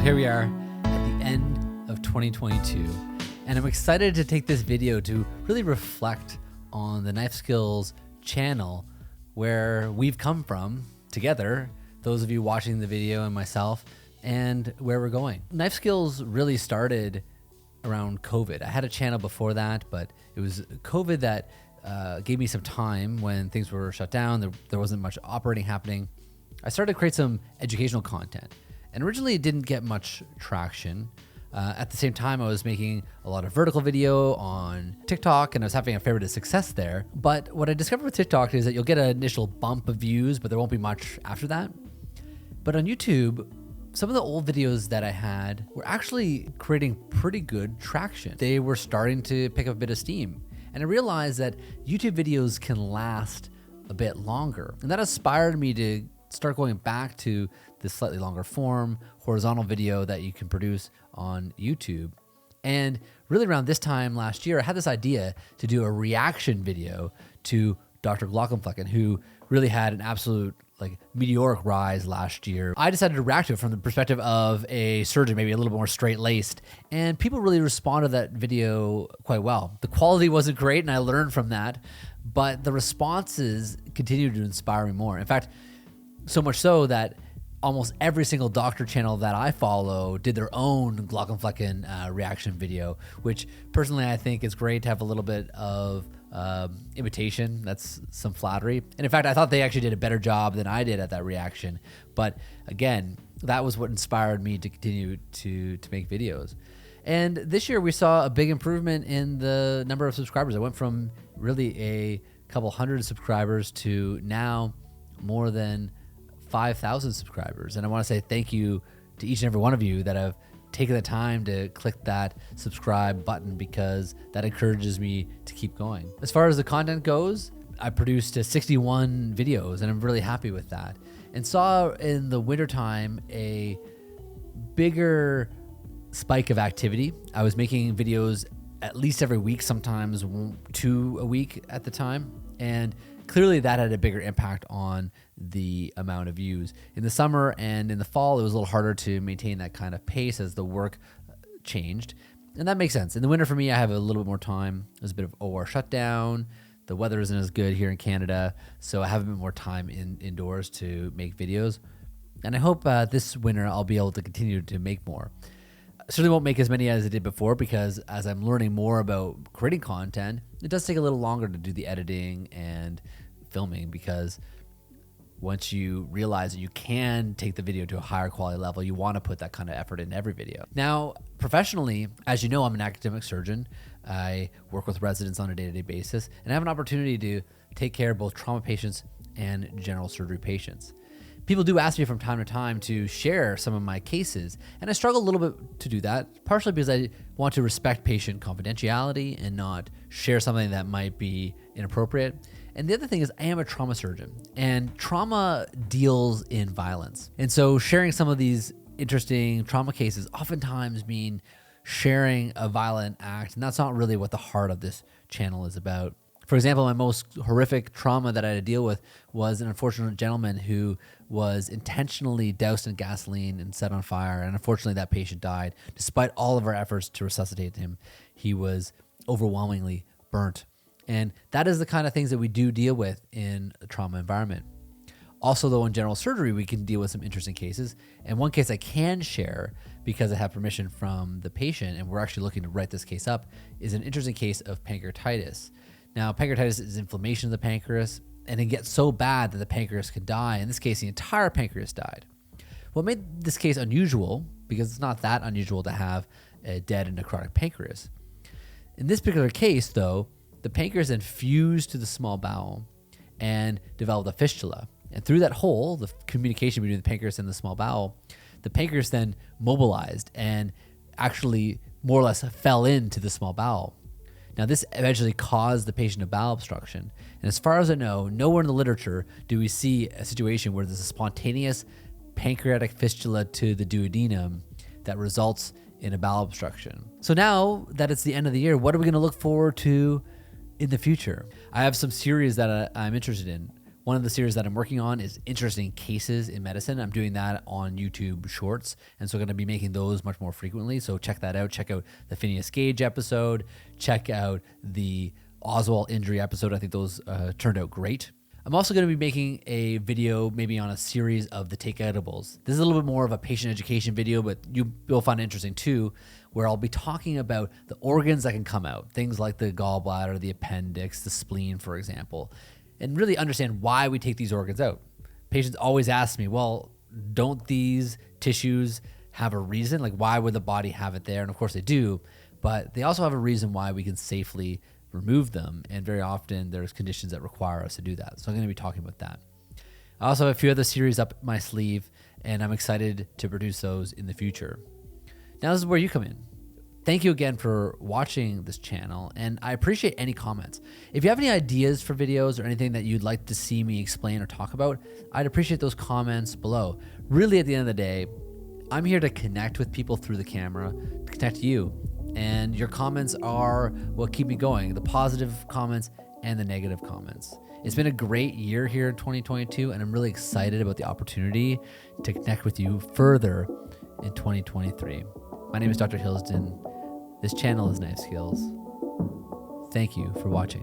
here we are at the end of 2022, and I'm excited to take this video to really reflect on the Knife Skills channel, where we've come from together, those of you watching the video and myself, and where we're going. Knife Skills really started around COVID. I had a channel before that, but it was COVID that gave me some time when things were shut down. There wasn't much operating happening. I started to create some educational content. And originally it didn't get much traction. At the same time, I was making a lot of vertical video on TikTok, and I was having a fair bit of success there. But what I discovered with TikTok is that you'll get an initial bump of views, but there won't be much after that. But on YouTube, some of the old videos that I had were actually creating pretty good traction. They were starting to pick up a bit of steam. And I realized that YouTube videos can last a bit longer. And that inspired me to start going back to this slightly longer form, horizontal video that you can produce on YouTube. And really around this time last year, I had this idea to do a reaction video to Dr. Glockenflecken, who really had an absolute meteoric rise last year. I decided to react to it from the perspective of a surgeon, maybe a little bit more straight-laced, and people really responded to that video quite well. The quality wasn't great, and I learned from that, but the responses continued to inspire me more. In fact, so much so that almost every single doctor channel that I follow did their own Glockenflecken reaction video, which personally I think is great to have a little bit of imitation. That's some flattery. And in fact, I thought they actually did a better job than I did at that reaction. But again, that was what inspired me to continue to make videos. And this year we saw a big improvement in the number of subscribers. I went from really a couple hundred subscribers to now more than 5,000 subscribers. And I want to say thank you to each and every one of you that have taken the time to click that subscribe button, because that encourages me to keep going. As far as the content goes, I produced 61 videos, and I'm really happy with that. And saw in the wintertime a bigger spike of activity. I was making videos at least every week, sometimes 2 a week at the time. And clearly that had a bigger impact on the amount of views. In the summer and in the fall, it was a little harder to maintain that kind of pace as the work changed. And that makes sense. In the winter for me, I have a little bit more time. There's a bit of OR shutdown. The weather isn't as good here in Canada, so I have a bit more time indoors to make videos. And I hope this winter I'll be able to continue to make more. I certainly won't make as many as I did before, because as I'm learning more about creating content, it does take a little longer to do the editing and filming, because once you realize that you can take the video to a higher quality level, you want to put that kind of effort in every video. Now, professionally, as you know, I'm an academic surgeon. I work with residents on a day-to-day basis, and I have an opportunity to take care of both trauma patients and general surgery patients. People do ask me from time to time to share some of my cases, and I struggle a little bit to do that, partially because I want to respect patient confidentiality and not share something that might be inappropriate. And the other thing is I am a trauma surgeon, and trauma deals in violence. And so sharing some of these interesting trauma cases oftentimes mean sharing a violent act, and that's not really what the heart of this channel is about. For example, my most horrific trauma that I had to deal with was an unfortunate gentleman who was intentionally doused in gasoline and set on fire. And unfortunately, that patient died. Despite all of our efforts to resuscitate him, he was overwhelmingly burnt. And that is the kind of things that we do deal with in a trauma environment. Also, though, in general surgery, we can deal with some interesting cases. And one case I can share, because I have permission from the patient, and we're actually looking to write this case up, is an interesting case of pancreatitis. Now, pancreatitis is inflammation of the pancreas, and it gets so bad that the pancreas could die. In this case, the entire pancreas died. What made this case unusual, because it's not that unusual to have a dead and necrotic pancreas. In this particular case, though, the pancreas then fused to the small bowel and developed a fistula. And through that hole, the communication between the pancreas and the small bowel, the pancreas then mobilized and actually more or less fell into the small bowel. Now, this eventually caused the patient a bowel obstruction. And as far as I know, nowhere in the literature do we see a situation where there's a spontaneous pancreatic fistula to the duodenum that results in a bowel obstruction. So now that it's the end of the year, what are we going to look forward to in the future? I have some series that I'm interested in. One of the series that I'm working on is interesting cases in medicine. I'm doing that on YouTube Shorts, and so I'm going to be making those much more frequently. So check that out. Check out the Phineas Gage episode. Check out the Oswald injury episode. I think those turned out great. I'm also going to be making a video maybe on a series of the take edibles. This is a little bit more of a patient education video, but you'll find it interesting too, where I'll be talking about the organs that can come out, things like the gallbladder, the appendix, the spleen, for example, and really understand why we take these organs out. Patients always ask me, well, don't these tissues have a reason? Like, why would the body have it there? And of course they do, but they also have a reason why we can safely remove them, and very often there's conditions that require us to do that. So I'm going to be talking about that. I also have a few other series up my sleeve, and I'm excited to produce those in the future. Now this is where you come in. Thank you again for watching this channel, and I appreciate any comments. If you have any ideas for videos or anything that you'd like to see me explain or talk about, I'd appreciate those comments below. Really, at the end of the day, I'm here to connect with people through the camera, to connect to you. And your comments are what keep me going, the positive comments and the negative comments. It's been a great year here in 2022, and I'm really excited about the opportunity to connect with you further in 2023. My name is Dr. Hillsden. This channel is Knife Skills. Thank you for watching.